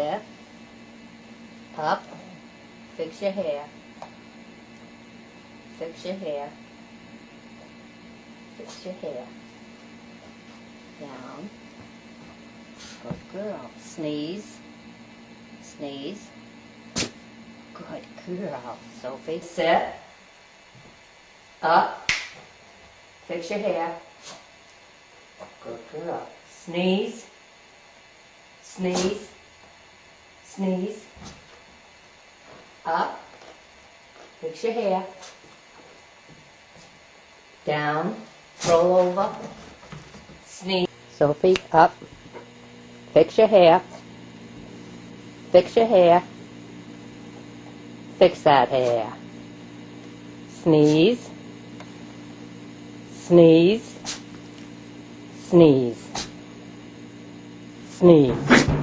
Lift. Up. Fix your hair. Fix your hair. Fix your hair. Down. Good girl. Sneeze. Sneeze. Good girl. Sophie, sit. Up. Fix your hair. Good girl. Sneeze. Sneeze. Sneeze. Up. Fix your hair. Down. Roll over. Sneeze. Sophie, up. Fix your hair. Fix your hair. Fix that hair. Sneeze. Sneeze. Sneeze. Sneeze.